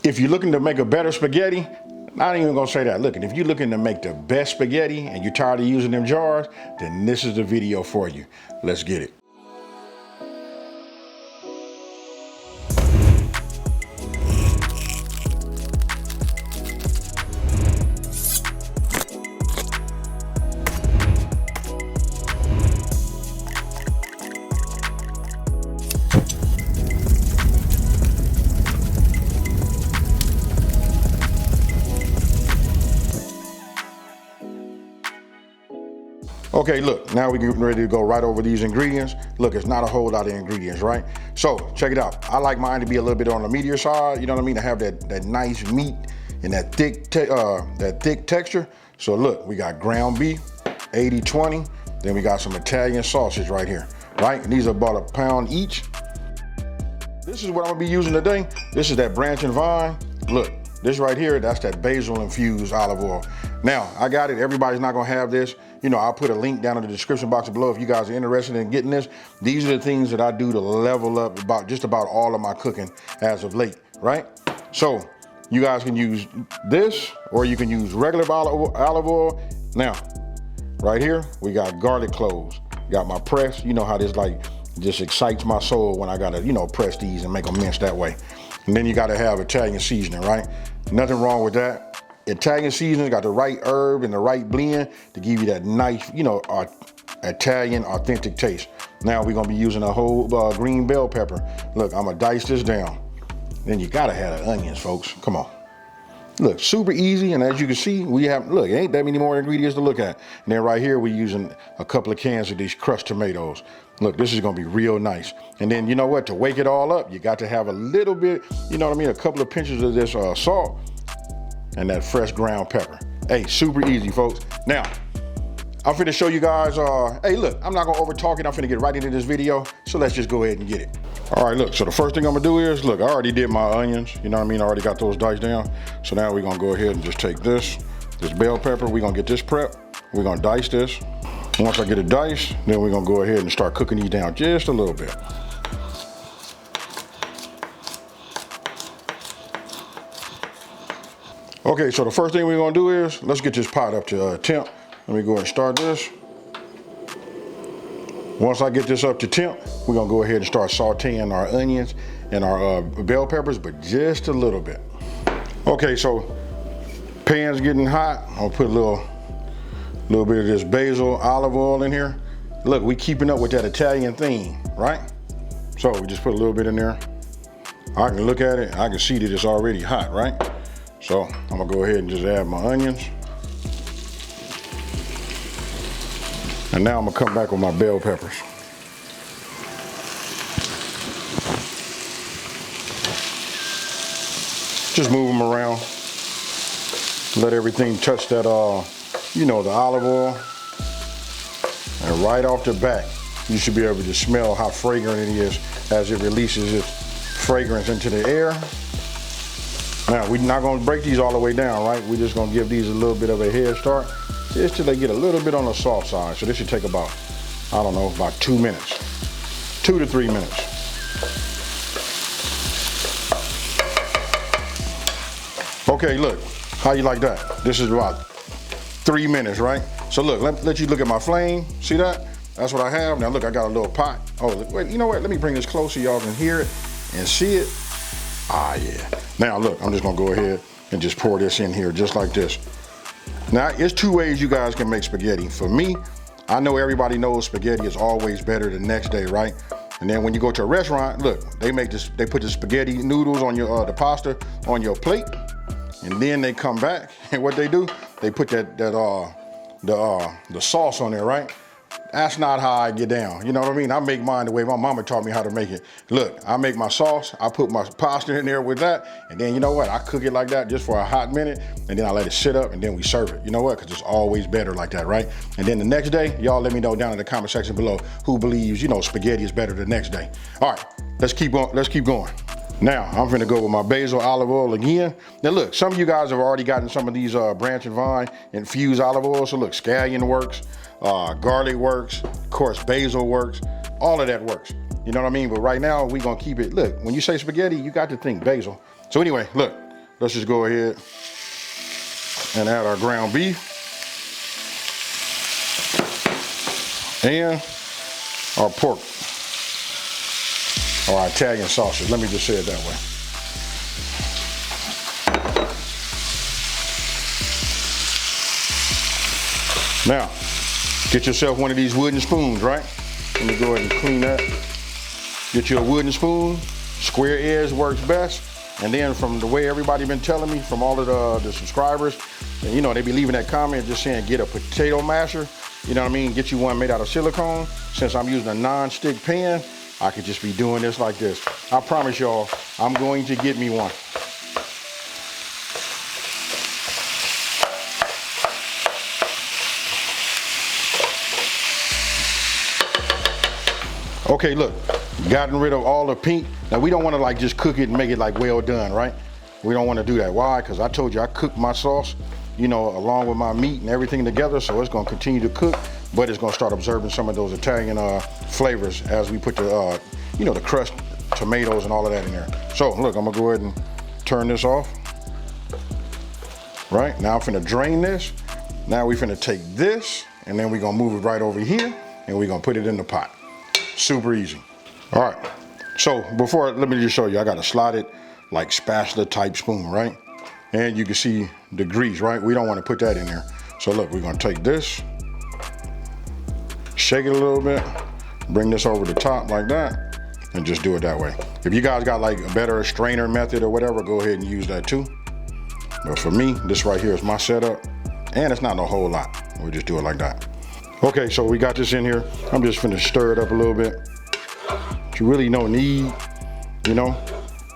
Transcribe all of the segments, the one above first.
If you're looking to make a better spaghetti, not even gonna say that. Look, if you're looking to make the best spaghetti and you're tired of using them jars, then this is the video for you. Let's get it. Okay, look, now we're getting ready to go right over these ingredients. Look, it's not a whole lot of ingredients, right? So check it out. I like mine to be a little bit on the meatier side, you know what I mean? To have that nice meat and that thick texture. So look, we got ground beef, 80-20. Then we got some Italian sausage right here, right? And these are about a pound each. This is what I'm gonna be using today. This is that branch and vine. Look, this right here, that's that basil infused olive oil. Now, I got it, everybody's not gonna have this. You know, I'll put a link down in the description box below if you guys are interested in getting this. These are the things that I do to level up just about all of my cooking as of late, right? So, you guys can use this, or you can use regular olive oil. Now, right here, we got garlic cloves. Got my press, you know how this like, just excites my soul when I gotta, you know, press these and make them mince that way. And then you gotta have Italian seasoning, right? Nothing wrong with that. Italian seasoning got the right herb and the right blend to give you that nice, you know, Italian authentic taste. Now we're gonna be using a whole green bell pepper. Look, I'm gonna dice this down. Then you gotta have the onions, folks. Come on. Look, super easy, and as you can see, we have, look, ain't that many more ingredients to look at. And then right here, we're using a couple of cans of these crushed tomatoes. Look, this is gonna be real nice. And then, you know what, to wake it all up, you got to have a little bit, you know what I mean, a couple of pinches of this salt and that fresh ground pepper. Hey, super easy, folks. Now, I'm finna show you guys, hey, look, I'm not gonna over talk it, I'm finna get right into this video, so let's just go ahead and get it. All right, look, so the first thing I'm gonna do is, look, I already did my onions, you know what I mean? I already got those diced down. So now we're gonna go ahead and just take this bell pepper, we're gonna get this prepped, we're gonna dice this. Once I get it diced, then we're gonna go ahead and start cooking these down just a little bit. Okay, so the first thing we're gonna do is, let's get this pot up to temp. Let me go ahead and start this. Once I get this up to temp, we're gonna go ahead and start sauteing our onions and our bell peppers, but just a little bit. Okay, so pan's getting hot. I'll put a little bit of this basil olive oil in here. Look, we keeping up with that Italian theme, right? So we just put a little bit in there. I can look at it, I can see that it's already hot, right? So I'm gonna go ahead and just add my onions. And now I'm gonna come back with my bell peppers. Just move them around. Let everything touch that, you know, the olive oil. And right off the bat, you should be able to smell how fragrant it is as it releases its fragrance into the air. Now, we're not gonna break these all the way down, right? We're just gonna give these a little bit of a head start, just till they get a little bit on the soft side. So this should take about, I don't know, about 2 minutes, 2 to 3 minutes. Okay, look, how you like that? This is about 3 minutes, right? So look, let you look at my flame, see that? That's what I have. Now look, I got a little pot. Oh, wait, you know what? Let me bring this close so y'all can hear it and see it. Ah, yeah. Now look, I'm just gonna go ahead and just pour this in here just like this. Now, there's 2 ways you guys can make spaghetti. For me, I know everybody knows spaghetti is always better the next day, right? And then when you go to a restaurant, look, they put the spaghetti noodles on your, the pasta on your plate, and then they come back, and what they do, they put the sauce on there, right? That's not how I get down. You know what I mean? I make mine the way my mama taught me how to make it. Look, I make my sauce, I put my pasta in there with that, and then you know what? I cook it like that just for a hot minute, and then I let it sit up, and then we serve it. You know what? Because it's always better like that, right? And then the next day, y'all let me know down in the comment section below who believes, you know, spaghetti is better the next day. All right, let's keep going. Now, I'm gonna go with my basil olive oil again. Now look, some of you guys have already gotten some of these branch and vine infused olive oil. So look, scallion works, garlic works, of course basil works, all of that works. You know what I mean? But right now, we're gonna keep it, look, when you say spaghetti, you got to think basil. So anyway, look, let's just go ahead and add our ground beef and our pork, or our Italian sausage. Let me just say it that way. Now, get yourself one of these wooden spoons, right? Let me go ahead and clean that. Get you a wooden spoon. Square edge works best. And then from the way everybody been telling me, from all of the subscribers, you know, they be leaving that comment just saying get a potato masher. You know what I mean? Get you one made out of silicone. Since I'm using a non-stick pan, I could just be doing this like this. I promise y'all, I'm going to get me one. Okay, look, gotten rid of all the pink. Now we don't want to like just cook it and make it like well done, right? We don't want to do that. Why? Because I told you I cooked my sauce, you know, along with my meat and everything together, so it's going to continue to cook, but it's going to start absorbing some of those Italian flavors as we put the, you know, the crushed tomatoes and all of that in there. So look, I'm gonna go ahead and turn this off. Right, now I'm finna drain this. Now we finna take this, and then we're gonna move it right over here, and we're gonna put it in the pot. Super easy. All right, so before, let me just show you, I got a slotted like spatula type spoon, right? And you can see the grease, right? We don't want to put that in there. So look, we're gonna take this, shake it a little bit, bring this over the top like that, and just do it that way. If you guys got like a better strainer method or whatever, go ahead and use that too. But for me, this right here is my setup, and it's not a whole lot. We'll just do it like that. Okay, so we got this in here. I'm just gonna stir it up a little bit. You really don't need, you know.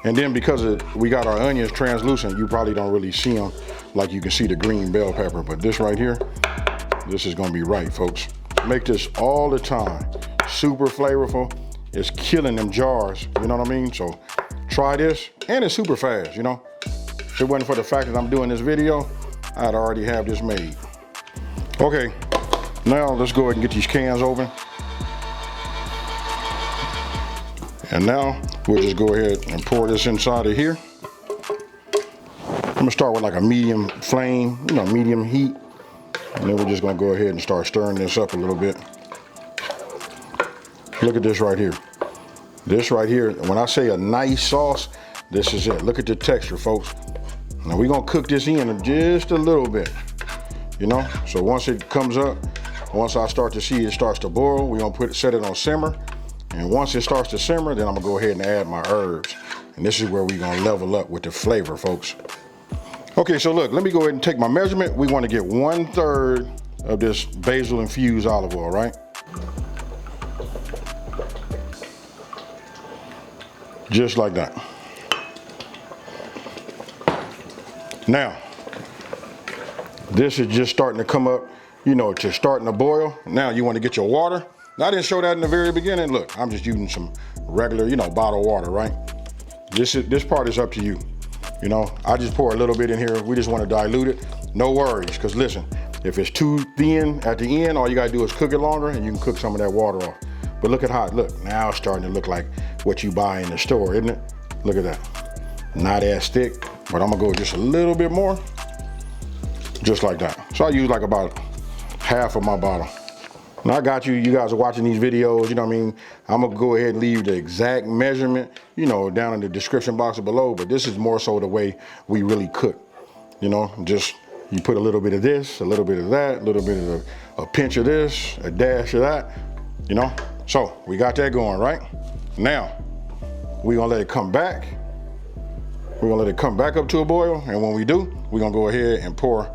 And then because we got our onions translucent, you probably don't really see them like you can see the green bell pepper. But this right here, this is gonna be right, folks. Make this all the time. Super flavorful. It's killing them jars, you know what I mean? So try this, and it's super fast, you know. If it wasn't for the fact that I'm doing this video, I'd already have this made. Okay, now let's go ahead and get these cans open. And now we'll just go ahead and pour this inside of here. I'm gonna start with like a medium flame, you know, medium heat. And then we're just gonna go ahead and start stirring this up a little bit. Look at this right here. This right here, when I say a nice sauce, this is it. Look at the texture, folks. Now we're gonna cook this in just a little bit, you know? So once it comes up, once I start to see it starts to boil, we're gonna set it on simmer. And once it starts to simmer, then I'm gonna go ahead and add my herbs. And this is where we're gonna level up with the flavor, folks. Okay, so look, let me go ahead and take my measurement. We wanna get 1/3 of this basil infused olive oil, right? Just like that. Now, this is just starting to come up, you know, it's starting to boil. Now you want to get your water. Now, I didn't show that in the very beginning. Look, I'm just using some regular, you know, bottled water, right? This part is up to you. You know, I just pour a little bit in here. We just want to dilute it. No worries, because listen, if it's too thin at the end, all you gotta do is cook it longer and you can cook some of that water off. But look at how it looks. Now it's starting to look like what you buy in the store, isn't it? Look at that. Not as thick, but I'm gonna go just a little bit more. Just like that. So I use like about half of my bottle. Now I got you, you guys are watching these videos, you know what I mean? I'm gonna go ahead and leave the exact measurement, you know, down in the description box below, but this is more so the way we really cook. You know, just, you put a little bit of this, a little bit of that, a little bit of a pinch of this, a dash of that, you know? So we got that going, right? Now, we're gonna let it come back. We're gonna let it come back up to a boil, and when we do, we're gonna go ahead and pour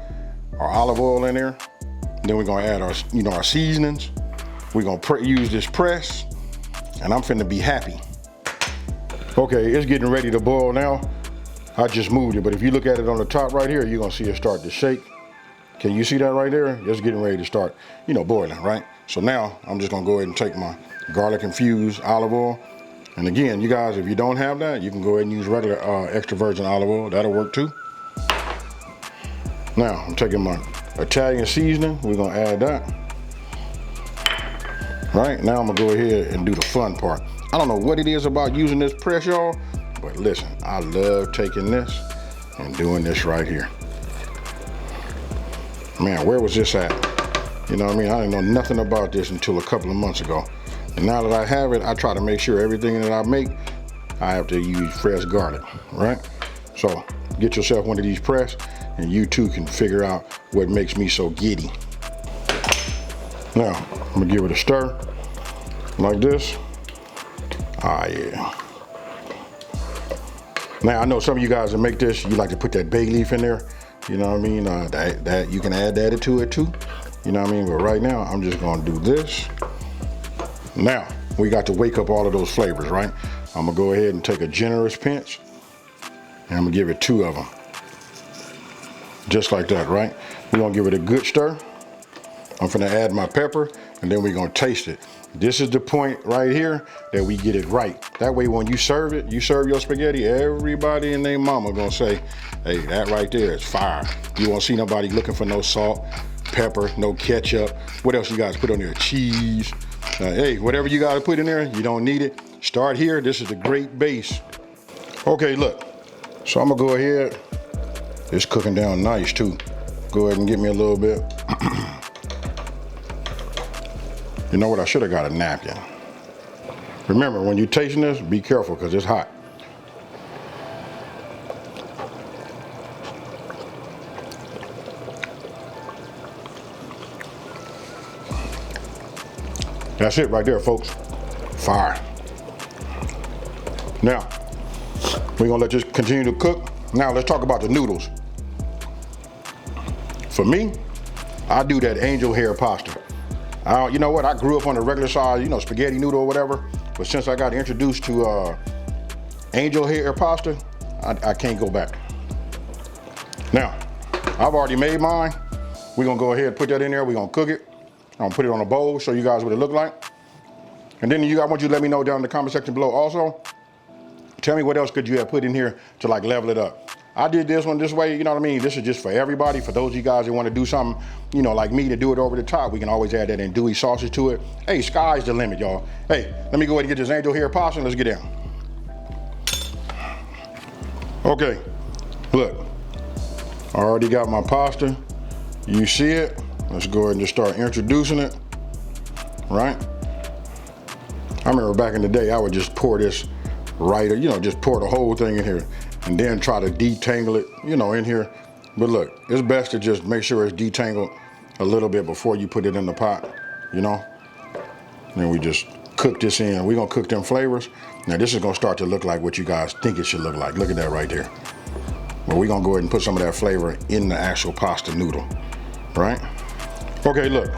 our olive oil in there. Then we're gonna add our, you know, our seasonings. We're gonna use this press, and I'm finna be happy. Okay, it's getting ready to boil now. I just moved it, but if you look at it on the top right here, you're gonna see it start to shake. Can you see that right there? It's getting ready to start, you know, boiling, right? So now I'm just gonna go ahead and take my garlic infused olive oil. And again, you guys, if you don't have that, you can go ahead and use regular extra virgin olive oil. That'll work too. Now I'm taking my Italian seasoning. We're gonna add that. Right, now I'm gonna go ahead and do the fun part. I don't know what it is about using this press, y'all, but listen, I love taking this and doing this right here. Man, where was this at? You know what I mean? I didn't know nothing about this until a couple of months ago. And now that I have it, I try to make sure everything that I make, I have to use fresh garlic, right? So get yourself one of these press and you too can figure out what makes me so giddy. Now, I'm gonna give it a stir like this. Ah, yeah. Now, I know some of you guys that make this, you like to put that bay leaf in there. You know what I mean? That you can add that to it too. You know what I mean? But right now, I'm just gonna do this. Now, we got to wake up all of those flavors, right? I'm gonna go ahead and take a generous pinch, and I'm gonna give it 2 of them. Just like that, right? We're gonna give it a good stir. I'm gonna add my pepper, and then we're gonna taste it. This is the point right here that we get it right. That way when you serve it, you serve your spaghetti, everybody and their mama gonna say, hey, that right there is fire. You won't see nobody looking for no salt, pepper, no ketchup. What else you guys put on there? Cheese. Hey, whatever you gotta put in there, you don't need it. Start here, this is a great base. Okay, look, so I'm gonna go ahead. It's cooking down nice too. Go ahead and get me a little bit. You know what, I should have got a napkin. Remember, when you're tasting this, be careful because it's hot. That's it right there, folks. Fire. Now, we're gonna let this continue to cook. Now let's talk about the noodles. For me, I do that angel hair pasta. You know what, I grew up on the regular size, you know, spaghetti noodle or whatever, but since I got introduced to angel hair pasta, I can't go back. Now, I've already made mine. We're gonna go ahead and put that in there, we're gonna cook it. I'm gonna put it on a bowl, show you guys what it looked like. And then I want you to let me know down in the comment section below also, tell me what else could you have put in here to like level it up. I did this one this way, you know what I mean? This is just for everybody. For those of you guys that want to do something, you know, like me to do it over the top, we can always add that andouille sausage to it. Hey, sky's the limit, y'all. Hey, let me go ahead and get this angel hair pasta and let's get down. Okay, look, I already got my pasta. You see it? Let's go ahead and just start introducing it, right? I remember back in the day, I would just pour this right, you know, just pour the whole thing in here and then try to detangle it, you know, in here. But look, it's best to just make sure it's detangled a little bit before you put it in the pot, you know? Then we just cook this in. We're gonna cook them flavors. Now this is gonna start to look like what you guys think it should look like. Look at that right there. But we're gonna go ahead and put some of that flavor in the actual pasta noodle, right? Okay, look,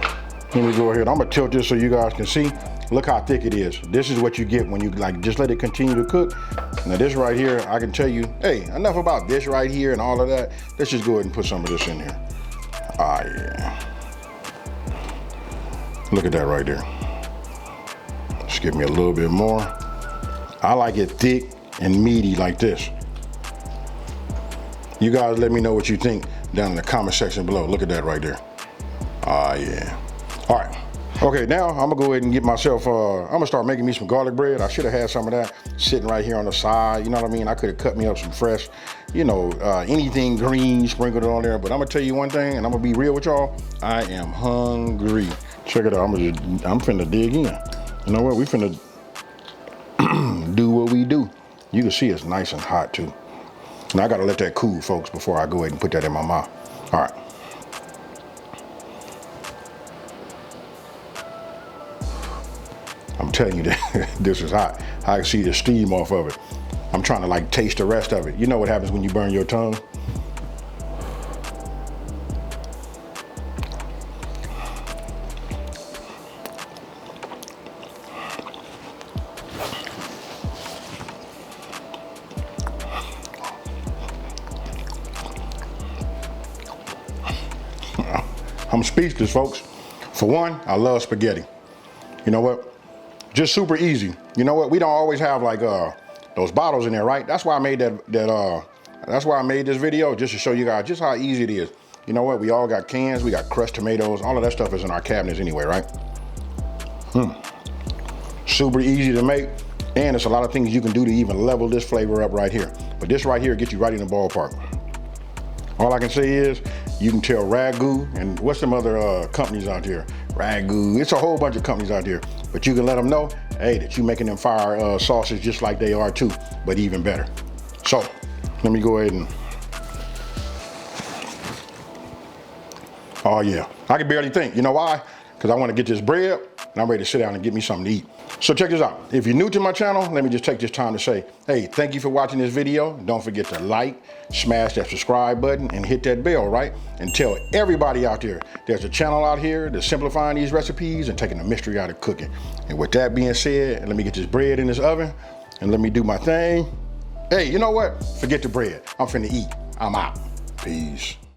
let me go ahead. I'm gonna tilt this so you guys can see. Look how thick it is. This is what you get when you like just let it continue to cook. Now this right here, I can tell you, hey, enough about this right here and all of that. Let's just go ahead and put some of this in here. Ah, yeah. Look at that right there. Just give me a little bit more. I like it thick and meaty like this. You guys let me know what you think down in the comment section below. Look at that right there. Ah, yeah. All right. Okay, now I'm gonna go ahead and get myself, I'm gonna start making me some garlic bread. I should have had some of that sitting right here on the side. You know what I mean? I could have cut me up some fresh, you know, anything green, sprinkled it on there. But I'm gonna tell you one thing, and I'm gonna be real with y'all. I am hungry. Check it out, I'm finna dig in. You know what, we finna do what we do. You can see it's nice and hot too. Now I gotta let that cool, folks, before I go ahead and put that in my mouth. All right. I'm telling you that this is hot. I can see the steam off of it. I'm trying to like taste the rest of it. You know what happens when you burn your tongue? I'm speechless, folks. For one, I love spaghetti. You know what? Just super easy. You know what? We don't always have like those bottles in there, right? That's why I made that's why I made this video, just to show you guys just how easy it is. You know what? We all got cans, we got crushed tomatoes, all of that stuff is in our cabinets anyway, right? Super easy to make, and it's a lot of things you can do to even level this flavor up right here. But this right here gets you right in the ballpark. All I can say is, you can tell Ragu, and what's some other companies out there? Ragu, it's a whole bunch of companies out there, but you can let them know, hey, that you making them fire sauces just like they are too, but even better. So, let me go ahead and, oh yeah, I can barely think. You know why? Because I want to get this bread, and I'm ready to sit down and get me something to eat. So check this out. If you're new to my channel, let me just take this time to say, hey, thank you for watching this video. Don't forget to like, smash that subscribe button, and hit that bell, right? And tell everybody out there, there's a channel out here that's simplifying these recipes and taking the mystery out of cooking. And with that being said, let me get this bread in this oven, and let me do my thing. Hey, you know what? Forget the bread. I'm finna eat. I'm out. Peace.